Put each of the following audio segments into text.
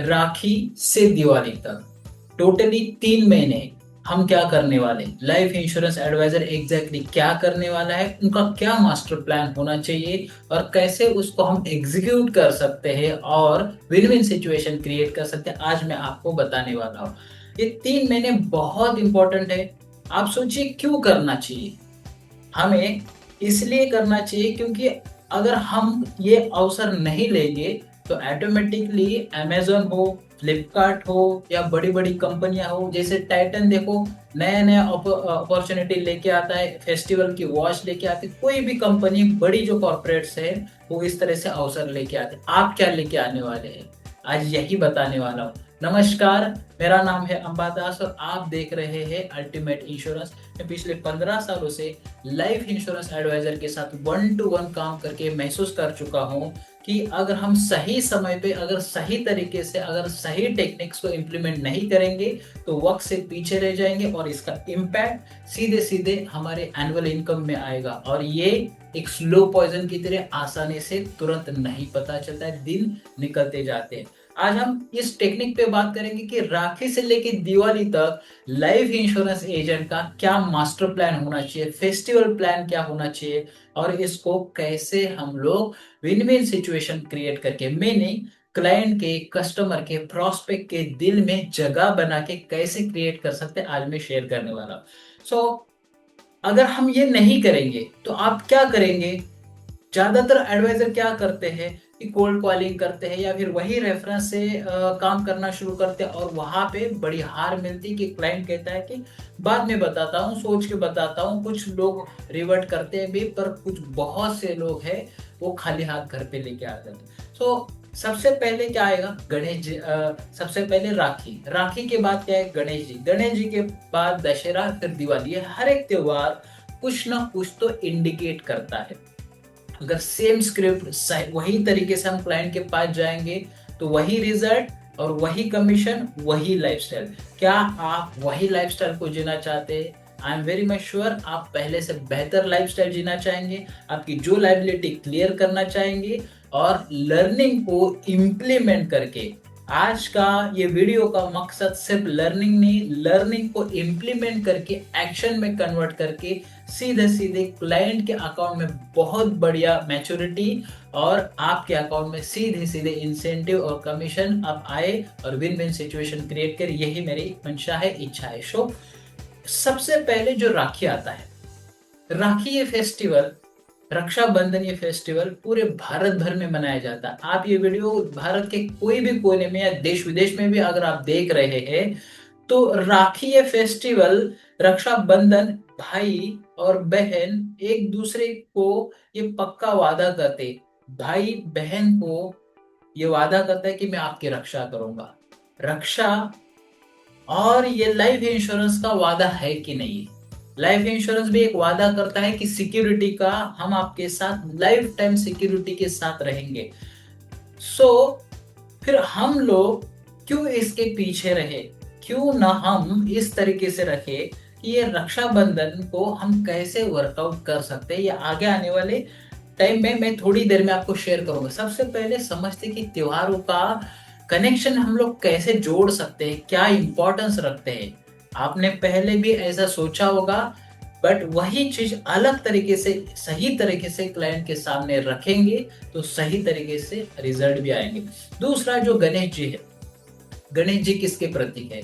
राखी से दिवाली तक टोटली 3 महीने हम क्या करने वाले, लाइफ इंश्योरेंस एडवाइजर एग्जैक्टली क्या करने वाला है, उनका क्या मास्टर प्लान होना चाहिए और कैसे उसको हम एग्जीक्यूट कर सकते हैं और विन विन सिचुएशन क्रिएट कर सकते हैं, आज मैं आपको बताने वाला हूँ। ये 3 महीने बहुत इंपॉर्टेंट है। आप सोचिए क्यों करना चाहिए। हमें इसलिए करना चाहिए क्योंकि अगर हम ये अवसर नहीं लेंगे तो ऑटोमेटिकली अमेजोन हो, फ्लिपकार्ट हो या बड़ी बड़ी कंपनियां हो, जैसे टाइटन देखो, नया नया अपॉर्चुनिटी लेके आता है, फेस्टिवल की वॉच लेके आते, कोई भी कंपनी बड़ी जो कॉर्पोरेट्स है वो इस तरह से अवसर लेके आते। आप क्या लेके आने वाले हैं, आज यही बताने वाला हूँ। नमस्कार, मेरा नाम है अंबादास और आप देख रहे हैं अल्टीमेट इंश्योरेंस। मैं पिछले 15 सालों से लाइफ इंश्योरेंस एडवाइजर के साथ 1 to 1 काम करके महसूस कर चुका हूँ कि अगर हम सही समय पे, अगर सही तरीके से, अगर सही टेक्निक्स को इम्प्लीमेंट नहीं करेंगे तो वक्त से पीछे रह जाएंगे और इसका इम्पैक्ट सीधे सीधे हमारे एनुअल इनकम में आएगा। और ये एक स्लो पॉइजन की तरह आसानी से तुरंत नहीं पता चलता है, दिन निकलते जाते हैं। आज हम इस टेक्निक पे बात करेंगे कि राखी से लेके दिवाली तक लाइफ इंश्योरेंस एजेंट का क्या मास्टर प्लान होना चाहिए, फेस्टिवल प्लान क्या होना चाहिए और इसको कैसे हम लोग विन विन सिचुएशन क्रिएट करके, मैंने क्लाइंट के, कस्टमर के, प्रोस्पेक्ट के दिल में जगह बना के कैसे क्रिएट कर सकते हैं, आज मैं शेयर करने वाला हूँ। सो अगर हम ये नहीं करेंगे तो आप क्या करेंगे। ज्यादातर एडवाइजर क्या करते हैं कि कोल्ड कॉलिंग करते हैं या फिर वही रेफरेंस से काम करना शुरू करते हैं और वहां पे बड़ी हार मिलती है कि क्लाइंट कहता है कि बाद में बताता हूँ, सोच के बताता हूँ। कुछ लोग रिवर्ट करते हैं भी, पर कुछ बहुत से लोग हैं वो खाली हाथ घर पे लेके आते हैं। सो सबसे पहले क्या आएगा, गणेश जी। सबसे पहले राखी, राखी के बाद क्या है, गणेश जी, गणेश जी के बाद दशहरा, फिर दिवाली। ये हर एक त्योहार कुछ ना कुछ तो इंडिकेट करता है। अगर सेम स्क्रिप्ट वही तरीके से हम क्लाइंट के पास जाएंगे तो वही रिजल्ट और वही कमीशन, वही लाइफस्टाइल। क्या आप वही लाइफस्टाइल को जीना चाहते हैं? I am very much sure आप पहले से बेहतर लाइफस्टाइल जीना चाहेंगे, आपकी जो लाइबिलिटी क्लियर करना चाहेंगे और लर्निंग को इम्प्लीमेंट करके। आज का ये वीडियो का मकसद सिर्फ लर्निंग नहीं, लर्निंग को इम्प्लीमेंट करके एक्शन में कन्वर्ट करके सीधे सीधे क्लाइंट के अकाउंट में बहुत बढ़िया मैच्योरिटी और आपके अकाउंट में सीधे सीधे इंसेंटिव और कमीशन अब आए और विन विन सिचुएशन क्रिएट कर, यही मेरी मंशा है, इच्छा है। सो सबसे पहले जो राखी आता है, राखी ये फेस्टिवल, रक्षाबंधन ये फेस्टिवल पूरे भारत भर में मनाया जाता है। आप ये वीडियो भारत के कोई भी कोने में या देश विदेश में भी अगर आप देख रहे हैं तो राखी ये फेस्टिवल, रक्षाबंधन, भाई और बहन एक दूसरे को ये पक्का वादा करते, भाई बहन को ये वादा करता है कि मैं आपकी रक्षा करूंगा। रक्षा और ये लाइफ इंश्योरेंस का वादा है कि नहीं। लाइफ इंश्योरेंस भी एक वादा करता है कि सिक्योरिटी का, हम आपके साथ लाइफ टाइम सिक्योरिटी के साथ रहेंगे। सो फिर हम लोग क्यों इसके पीछे रहे, क्यों ना हम इस तरीके से रखे कि ये रक्षाबंधन को हम कैसे वर्कआउट कर सकते हैं, ये आगे आने वाले टाइम में मैं थोड़ी देर में आपको शेयर करूंगा। सबसे पहले समझते कि त्योहारों का कनेक्शन हम लोग कैसे जोड़ सकते हैं, क्या इंपॉर्टेंस रखते हैं। आपने पहले भी ऐसा सोचा होगा, बट वही चीज अलग तरीके से, सही तरीके से क्लाइंट के सामने रखेंगे तो सही तरीके से रिजल्ट भी आएंगे। दूसरा जो गणेश जी है, गणेश जी किसके प्रतीक है?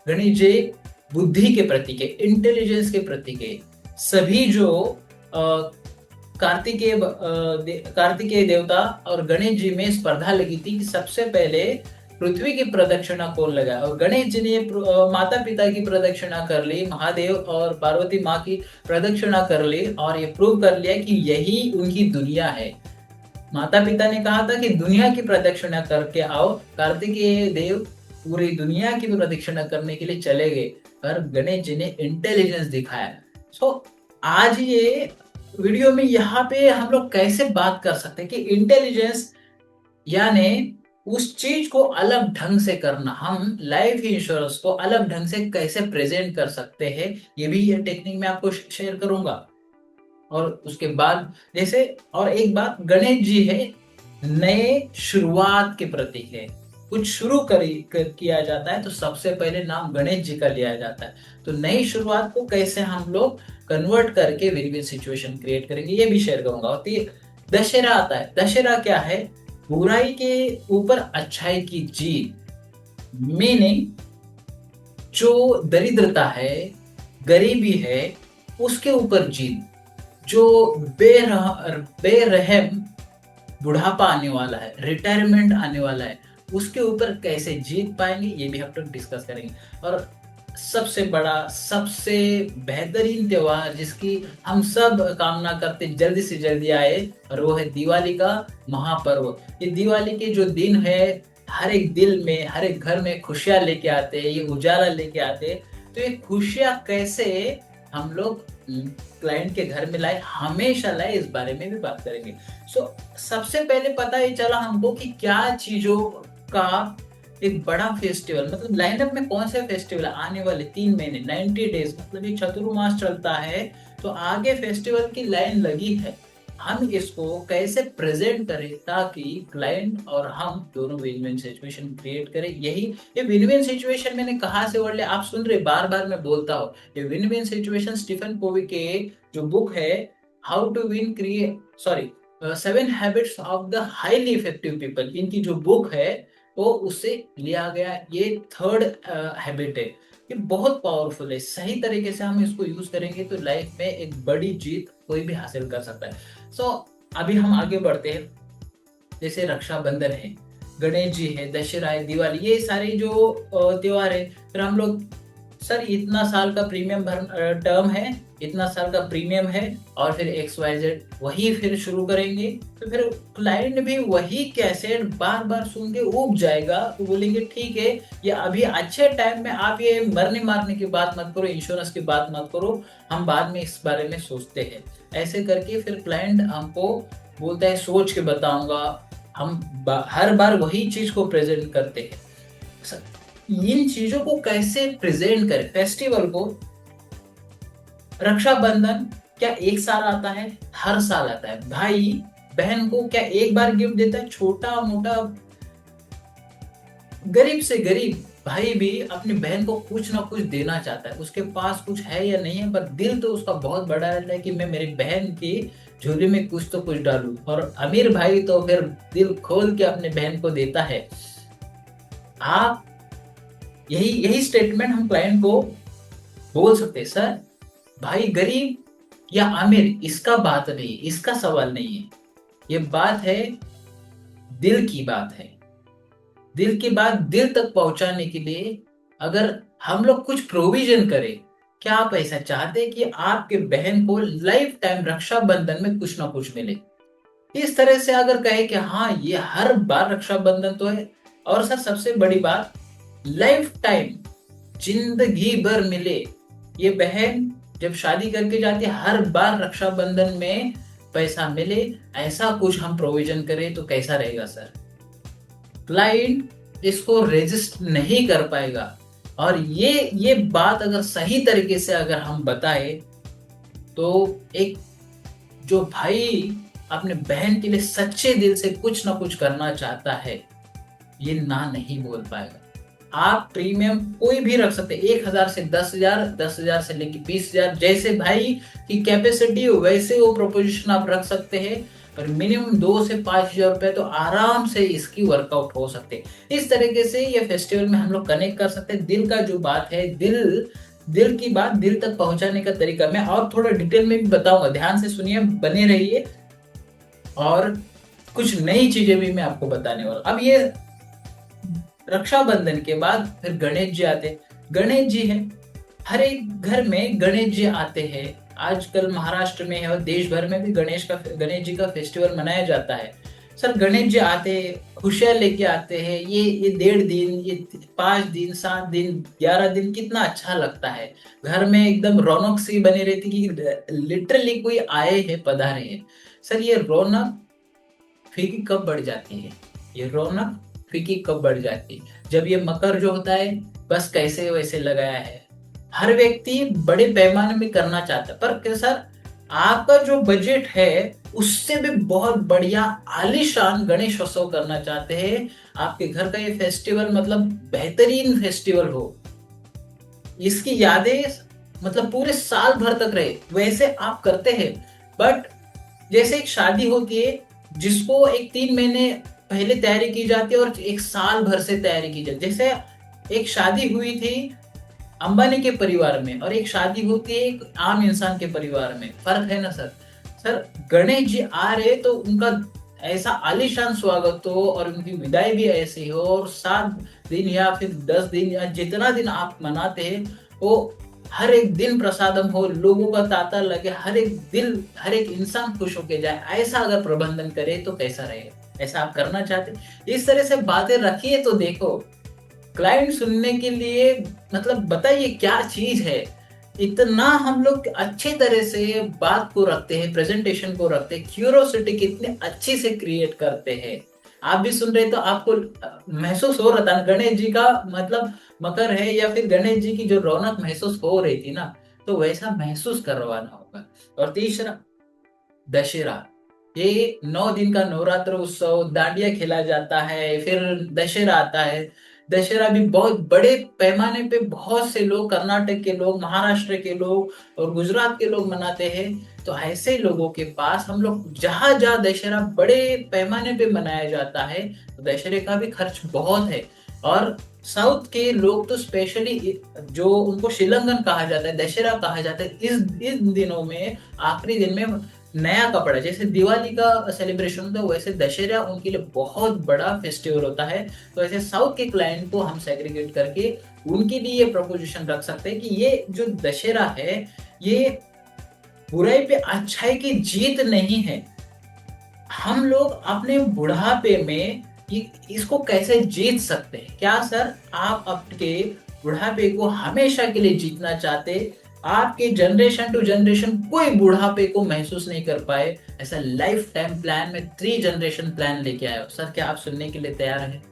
गणेश जी बुद्धि के प्रतीक है, इंटेलिजेंस के प्रतीक है। सभी जो कार्तिकेय देवता और गणेश जी में स्पर्धा लगी थी कि सबसे पहले पृथ्वी की प्रदक्षिणा कौन लगाए, और गणेश जी ने माता पिता की प्रदक्षिणा कर ली, महादेव और पार्वती माँ की प्रदक्षिणा कर ली और ये प्रूव कर लिया कि यही उनकी दुनिया है। माता पिता ने कहा था कि दुनिया की प्रदक्षिणा करके आओ, कार्तिकेय देव पूरी दुनिया की प्रदक्षिणा करने के लिए चले गए, पर गणेश जी ने इंटेलिजेंस दिखाया। सो आज ये वीडियो में यहाँ पे हम लोग कैसे बात कर सकते हैं कि इंटेलिजेंस यानी उस चीज को अलग ढंग से करना, हम लाइफ इंश्योरेंस को अलग ढंग से कैसे प्रेजेंट कर सकते हैं, ये भी ये टेक्निक मैं आपको शेयर करूंगा। और उसके बाद जैसे, और एक बात, गणेश जी है नए शुरुआत के प्रतीक है। कुछ किया जाता है तो सबसे पहले नाम गणेश जी का लिया जाता है। तो नई शुरुआत को कैसे हम लोग कन्वर्ट करके विन विन सिचुएशन क्रिएट करेंगे ये भी शेयर करूंगा। और दशहरा आता है। दशहरा क्या है? बुराई के ऊपर अच्छाई की जीत। मीनिंग जो दरिद्रता है, गरीबी है, उसके ऊपर जीत। जो बेरहम बुढ़ापा आने वाला है, रिटायरमेंट आने वाला है, उसके ऊपर कैसे जीत पाएंगे ये भी हम लोग डिस्कस करेंगे। और सबसे बड़ा, सबसे बेहतरीन त्योहार जिसकी हम सब कामना करते जल्दी से जल्दी आए, और वो है दिवाली का महापर्व। ये दिवाली के जो दिन है, हर एक दिल में, हर एक घर में खुशियां लेके आते हैं, ये उजाला लेके आते हैं। तो ये खुशियां कैसे हम लोग क्लाइंट के घर में लाए, हमेशा लाए, इस बारे में भी बात करेंगे। सबसे पहले पता ही चला हमको कि क्या चीजों का एक बड़ा फेस्टिवल, मतलब लाइनअप में कौन से फेस्टिवल आने वाले 3 महीने, 90 डेज, मतलब ये चतुर्मास चलता है, तो आगे फेस्टिवल की लाइन लगी है। हम इसको कैसे प्रेजेंट करें ताकि क्लाइंट और हम दोनों विन विन सिचुएशन क्रिएट करें। यही ये विन विन सिचुएशन मैंने कहा से वर्ड लिया, आप सुन रहे, बार बार मैं बोलता हूँ। ये win win situation Stephen Covey के जो बुक है, how to win create, sorry, 7 habits of the highly effective people, इनकी जो बुक है वो उससे लिया गया। ये 3rd हैबिट है। ये बहुत पावरफुल है। सही तरीके से हम इसको यूज करेंगे तो लाइफ में एक बड़ी जीत कोई भी हासिल कर सकता है। अभी हम आगे बढ़ते हैं। जैसे रक्षाबंधन है, गणेश जी है, दशहरा है, दिवाली, ये सारे जो त्योहार है, फिर हम लोग, सर इतना साल का प्रीमियम टर्म है, इतना साल का प्रीमियम है, और फिर XYZ वही फिर शुरू करेंगे। तो फिर क्लाइंट भी वही कैसेट बार बार सुन के ऊब जाएगा। तो बोलेंगे ठीक है, ये अभी अच्छे टाइम में आप ये मरने मारने की बात मत करो, इंश्योरेंस की बात मत करो, हम बाद में इस बारे में सोचते हैं। ऐसे करके फिर क्लाइंट हमको बोलता है सोच के बताऊंगा। हम हर बार वही चीज को प्रेजेंट करते हैं। इन चीजों को कैसे प्रेजेंट करें फेस्टिवल को? रक्षाबंधन क्या एक साल आता है? हर साल आता है। भाई बहन को क्या एक बार गिफ्ट देता है? छोटा मोटा, गरीब से गरीब भाई भी अपनी बहन को कुछ ना कुछ देना चाहता है। उसके पास कुछ है या नहीं है, पर दिल तो उसका बहुत बड़ा रहता है कि मैं मेरी बहन की झोली में कुछ तो कुछ डालूं। और अमीर भाई तो फिर दिल खोल के अपने बहन को देता है। आप यही यही स्टेटमेंट हम क्लाइंट को बोल सकते हैं, सर भाई गरीब या अमीर इसका बात नहीं, इसका सवाल नहीं है, ये बात है, दिल की बात है। दिल की बात दिल तक पहुंचाने के लिए अगर हम लोग कुछ प्रोविजन करें, क्या आप ऐसा चाहते हैं कि आपके बहन को लाइफ टाइम रक्षाबंधन में कुछ ना कुछ मिले? इस तरह से अगर कहे कि हाँ ये हर बार रक्षाबंधन तो है, और सर सबसे बड़ी बात, लाइफ टाइम, जिंदगी भर मिले, ये बहन जब शादी करके जाती है हर बार रक्षाबंधन में पैसा मिले, ऐसा कुछ हम प्रोविजन करें तो कैसा रहेगा सर? क्लाइंट इसको रेजिस्ट नहीं कर पाएगा। और ये बात अगर सही तरीके से अगर हम बताए तो एक जो भाई अपने बहन के लिए सच्चे दिल से कुछ ना कुछ करना चाहता है, ये ना नहीं बोल पाएगा। आप प्रीमियम कोई भी रख सकते हैं, 1000 से 10,000, 10,000 से लेके 20,000, जैसे भाई की कैपेसिटी हो वैसे वो प्रोपोजिशन आप रख सकते हैं। पर मिनिमम 2 से 5,000 रुपए तो आराम से इसकी वर्कआउट हो सकते हैं। इस तरीके से ये फेस्टिवल में हम लोग कनेक्ट कर सकते हैं। दिल का जो बात है, दिल की बात दिल तक पहुंचाने का तरीका मैं और थोड़ा डिटेल में भी बताऊंगा, ध्यान से सुनिए, बने रहिए, और कुछ नई चीजें भी मैं आपको बताने वाला। अब ये रक्षाबंधन के बाद फिर गणेश जी आते। गणेश जी है, हर एक घर में गणेश जी आते हैं। आजकल महाराष्ट्र में है और देश भर में भी गणेश जी का फेस्टिवल मनाया जाता है। सर गणेश जी आते, खुशियां लेके आते हैं। ये 1.5 दिन, ये 5 दिन, 7 दिन, 11 दिन कितना अच्छा लगता है। घर में एकदम रौनक सी बनी रहती कि लिटरली कोई आए हैं, पधारे हैं। सर ये रौनक फीकी कब बढ़ जाती है? ये रौनक फीकी कब बढ़ जाती है? जब ये मकर जो होता है, बस कैसे वैसे लगाया है। हर व्यक्ति बड़े पैमाने में करना चाहता है, पर सर आपका जो बजट है उससे भी बहुत बढ़िया आलीशान गणेश उत्सव करना चाहते हैं, आपके घर का ये फेस्टिवल मतलब बेहतरीन फेस्टिवल हो, इसकी यादें मतलब पूरे साल भर तक रहे, वैसे आप करते हैं। बट जैसे एक शादी होती है जिसको एक 3 महीने पहले तैयारी की जाती है और एक साल भर से तैयारी की जाती है। जैसे एक शादी हुई थी अंबानी के परिवार में और एक शादी होती है एक आम इंसान के परिवार में, फर्क है ना सर। सर गणेश जी आ रहे तो उनका ऐसा आलीशान स्वागत हो और उनकी विदाई भी ऐसी हो, और 7 दिन या फिर 10 दिन या जितना दिन आप मनाते हैं वो हर एक दिन प्रसादम हो, लोगों का तांता लगे, हर एक दिल हर एक इंसान खुश होके जाए, ऐसा अगर प्रबंधन करे तो कैसा रहेगा? ऐसा आप करना चाहते हैं? इस तरह से बातें रखिए तो देखो क्लाइंट सुनने के लिए मतलब बताइए क्या चीज है। इतना हम लोग अच्छे तरह से बात को रखते हैं, प्रेजेंटेशन को रखते हैं, क्यूरोसिटी कितने अच्छे से क्रिएट करते हैं। आप भी सुन रहे तो आपको महसूस हो रहा था गणेश जी का मतलब मकर है या फिर गणेश जी की जो रौनक महसूस हो रही थी ना, तो वैसा महसूस करवाना होगा। और तीसरा दशहरा, ये 9 दिन का नवरात्र उत्सव, दांडिया खेला जाता है, फिर दशहरा आता है। दशहरा भी बहुत बड़े पैमाने पे बहुत से लोग, कर्नाटक के लोग, महाराष्ट्र के लोग और गुजरात के लोग मनाते हैं। तो ऐसे लोगों के पास हम लोग जहां जहां दशहरा बड़े पैमाने पे मनाया जाता है, तो दशहरे का भी खर्च बहुत है। और साउथ के लोग तो स्पेशली जो उनको शिलंगन कहा जाता है, दशहरा कहा जाता है, इस दिनों में आखिरी दिन में नया कपड़ा, जैसे दिवाली का सेलिब्रेशन होता है वैसे दशहरा उनके लिए बहुत बड़ा फेस्टिवल होता है। तो ऐसे साउथ के क्लाइंट को हम सेग्रीगेट करके उनके लिए ये प्रपोजिशन रख सकते हैं कि ये जो दशहरा है ये बुराई पे अच्छाई की जीत नहीं है। हम लोग अपने बुढ़ापे में इसको कैसे जीत सकते हैं? क्या सर आप आपके बुढ़ापे को हमेशा के लिए जीतना चाहते? आपके जनरेशन टू जनरेशन कोई बुढ़ापे को महसूस नहीं कर पाए, ऐसा लाइफ टाइम प्लान में 3 जनरेशन प्लान लेके आए हो सर। क्या आप सुनने के लिए तैयार हैं?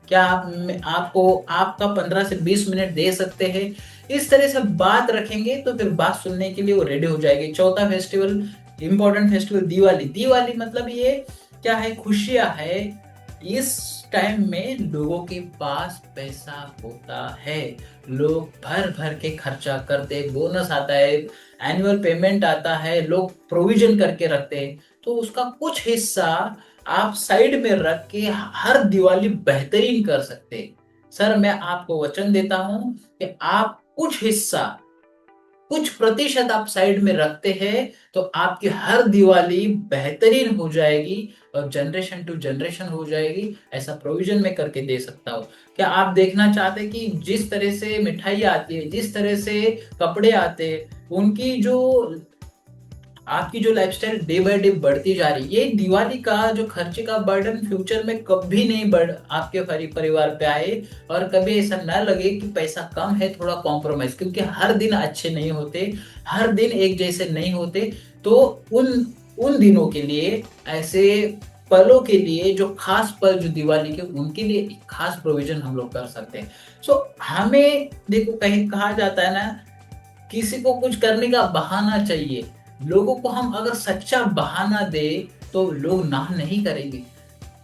क्या आपको आपका 15 से 20 मिनट दे सकते हैं? इस तरह से बात रखेंगे तो फिर बात सुनने के लिए वो रेडी हो जाएगी। चौथा festival, important festival, Diwali. Diwali मतलब ये क्या है? खुशियां है। इस टाइम में लोगों के पास पैसा होता है, लोग भर भर के खर्चा करते, बोनस आता है, एनुअल पेमेंट आता है, लोग प्रोविजन करके रखते हैं। तो उसका कुछ हिस्सा आप साइड में रख के हर दिवाली बेहतरीन कर सकते हैं। सर मैं आपको वचन देता हूं कि आप कुछ हिस्सा, कुछ प्रतिशत आप साइड में रखते हैं तो आपकी हर दिवाली बेहतरीन हो जाएगी और जनरेशन टू जनरेशन हो जाएगी। ऐसा प्रोविजन मैं करके दे सकता हूँ। क्या आप देखना चाहते हैं कि जिस तरह से मिठाई आती है, जिस तरह से कपड़े आते हैं, उनकी जो आपकी जो लाइफस्टाइल डे बाय डे बढ़ती जा रही है, ये दिवाली का जो खर्चे का बर्डन फ्यूचर में कभी नहीं बढ़ आपके परिवार पे आए और कभी ऐसा ना लगे कि पैसा कम है, थोड़ा कॉम्प्रोमाइज, क्योंकि हर दिन अच्छे नहीं होते, हर दिन एक जैसे नहीं होते। तो उन उन दिनों के लिए, ऐसे पलों के लिए, जो खास पल जो दिवाली के, उनके लिए एक खास प्रोविजन हम लोग कर सकते हैं। सो हमें देखो कहीं कहा जाता है ना, किसी को कुछ करने का बहाना चाहिए। लोगों को हम अगर सच्चा बहाना दे तो लोग ना नहीं करेंगे।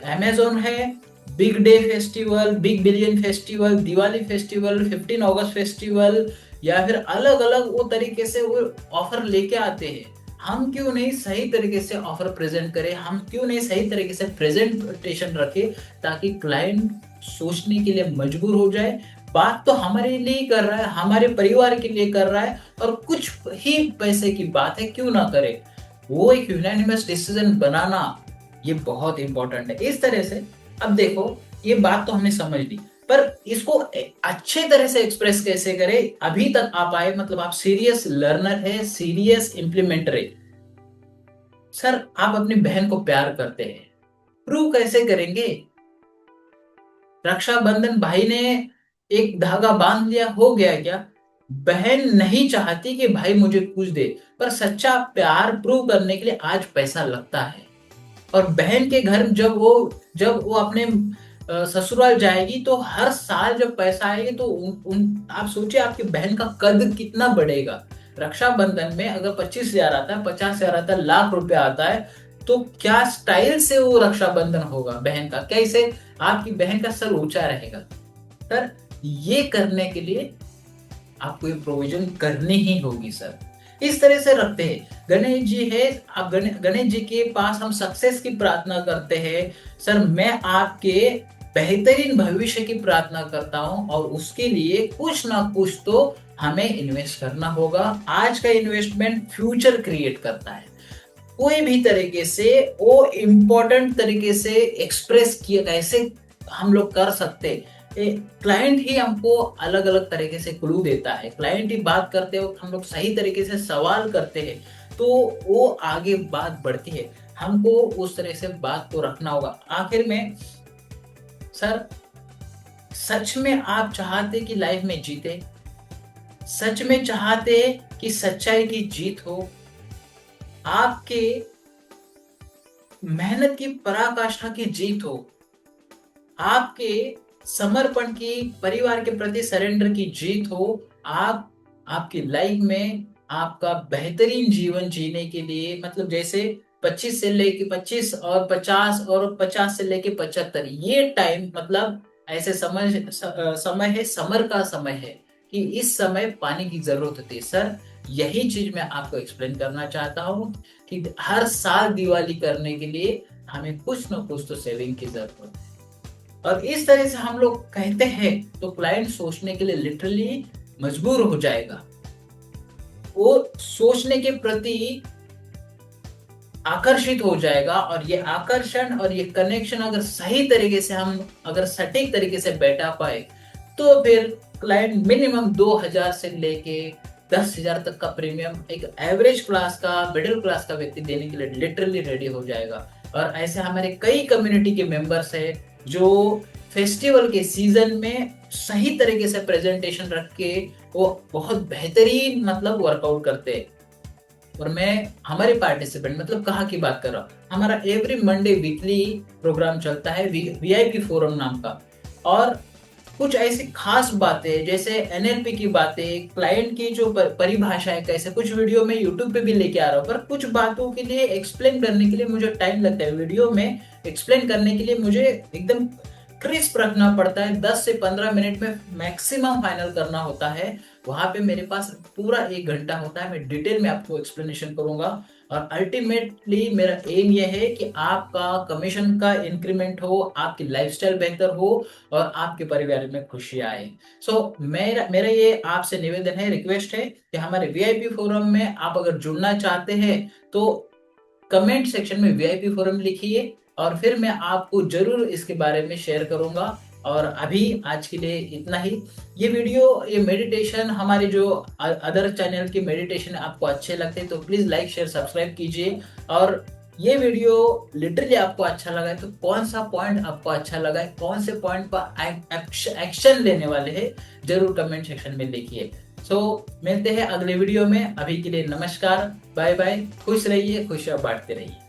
अमेज़न है, big day festival, big billion festival, Diwali festival, 15 अगस्त फेस्टिवल, या फिर अलग अलग वो तरीके से वो ऑफर लेके आते हैं। हम क्यों नहीं सही तरीके से ऑफर प्रेजेंट करें? हम क्यों नहीं सही तरीके से प्रेजेंटेशन रखें ताकि क्लाइंट सोचने के लिए मजबूर हो जाए? बात तो हमारे लिए ही कर रहा है, हमारे परिवार के लिए कर रहा है, और कुछ ही पैसे की बात है, क्यों ना करे? वो एक यूनानिमस डिसीजन बनाना ये बहुत इंपॉर्टेंट है। इस तरह से अब देखो, ये बात तो हमने समझ ली, पर इसको अच्छे तरह से एक्सप्रेस कैसे करें? अभी तक आप आए मतलब आप सीरियस लर्नर है, सीरियस इम्प्लीमेंटर है। सर आप अपनी बहन को प्यार करते हैं, प्रूव कैसे करेंगे? रक्षाबंधन भाई ने एक धागा बांध लिया, हो गया क्या? बहन नहीं चाहती कि भाई मुझे कुछ दे, पर सच्चा प्यार प्रूव करने के लिए आज पैसा लगता है। और बहन के घर जब वो अपने ससुराल जाएगी तो हर साल जब पैसा आएगी तो आप सोचिए आपकी बहन का कद कितना बढ़ेगा। रक्षाबंधन में अगर 25,000 आता है, 50,000 आता है, लाख रुपया आता है, तो क्या स्टाइल से वो रक्षाबंधन होगा बहन का, कैसे आपकी बहन का सर ऊंचा रहेगा। सर ये करने के लिए आपको ये प्रोविजन करनी ही होगी सर। इस तरह से रखते हैं। गणेश जी है, आप गणेश जी के पास हम सक्सेस की प्रार्थना करते हैं। सर मैं आपके बेहतरीन भविष्य की प्रार्थना करता हूं और उसके लिए कुछ ना कुछ तो हमें इन्वेस्ट करना होगा। आज का इन्वेस्टमेंट फ्यूचर क्रिएट करता है। कोई भी तरीके से वो इम्पोर्टेंट तरीके से एक्सप्रेस किया कैसे हम लोग कर सकते। क्लाइंट ही हमको अलग अलग तरीके से क्लू देता है। क्लाइंट ही बात करते वक्त हम लोग सही तरीके से सवाल करते हैं तो वो आगे बात बढ़ती है। हमको उस तरह से बात को रखना होगा। आखिर में सर, सच में आप चाहते कि लाइफ में जीते, सच में चाहते कि सच्चाई की जीत हो, आपके मेहनत की पराकाष्ठा की जीत हो, आपके समर्पण की, परिवार के प्रति सरेंडर की जीत हो, आप आपकी लाइफ में आपका बेहतरीन जीवन जीने के लिए, मतलब जैसे 25 से लेके 25 और 50 और 50 से लेके 75, ये टाइम मतलब ऐसे समय है, समर का समय है कि इस समय पानी की जरूरत होती है। सर यही चीज मैं आपको एक्सप्लेन करना चाहता हूँ कि हर साल दिवाली करने के लिए हमें कुछ ना कुछ तो सेविंग की जरूरत है। और इस तरह से हम लोग कहते हैं तो क्लाइंट सोचने के लिए लिटरली मजबूर हो जाएगा। वो सोचने के प्रति आकर्षित हो जाएगा और ये आकर्षण और ये कनेक्शन अगर सही तरीके से हम अगर सटीक तरीके से बैठा पाए तो फिर क्लाइंट मिनिमम 2,000 से लेके 10,000 तक का प्रीमियम एक एवरेज क्लास का, मिडिल क्लास का व्यक्ति देने के लिए लिटरली रेडी हो जाएगा। और ऐसे हमारे कई कम्युनिटी के मेंबर्स है जो फेस्टिवल के सीजन में सही तरीके से प्रेजेंटेशन रख के वो बहुत बेहतरीन मतलब वर्कआउट करते हैं। और मैं हमारे पार्टिसिपेंट मतलब कहाँ की बात कर रहा हूँ, हमारा एवरी मंडे वीकली प्रोग्राम चलता है वीआईपी फोरम नाम का। और कुछ ऐसी खास बातें जैसे एनएलपी की बातें, क्लाइंट की जो परिभाषा है, कैसे कुछ वीडियो में यूट्यूब पे भी लेके आ रहा हूँ, पर कुछ बातों के लिए एक्सप्लेन करने के लिए मुझे टाइम लगता है। वीडियो में एक्सप्लेन करने के लिए मुझे एकदम क्रिस्प रखना पड़ता है। 10 से 15 मिनट में मैक्सिमम फाइनल करना होता है। वहां पे मेरे पास पूरा 1 घंटा होता है। मैं डिटेल में आपको एक्सप्लेनेशन करूंगा और अल्टीमेटली मेरा एम ये है कि आपका कमीशन का इंक्रीमेंट हो, आपकी लाइफस्टाइल बेहतर हो और आपके परिवार में खुशियां आए। सो मेरा मेरा ये आपसे निवेदन है, रिक्वेस्ट है कि हमारे वीआईपी फोरम में आप अगर जुड़ना चाहते हैं तो कमेंट सेक्शन में वीआईपी फोरम लिखिए और फिर मैं आपको जरूर इसके बारे में शेयर करूंगा। और अभी आज के लिए इतना ही। ये वीडियो, ये मेडिटेशन, हमारे जो अदर चैनल के मेडिटेशन आपको अच्छे लगते हैं तो प्लीज लाइक शेयर सब्सक्राइब कीजिए। और ये वीडियो लिटरली आपको अच्छा लगा है तो कौन सा पॉइंट आपको अच्छा लगा है, कौन से पॉइंट पर एक्शन लेने वाले हैं, जरूर कमेंट सेक्शन में लिखिए। मिलते हैं अगले वीडियो में। अभी के लिए नमस्कार, बाय बाय, खुश रहिए, खुशियां बांटते रहिए।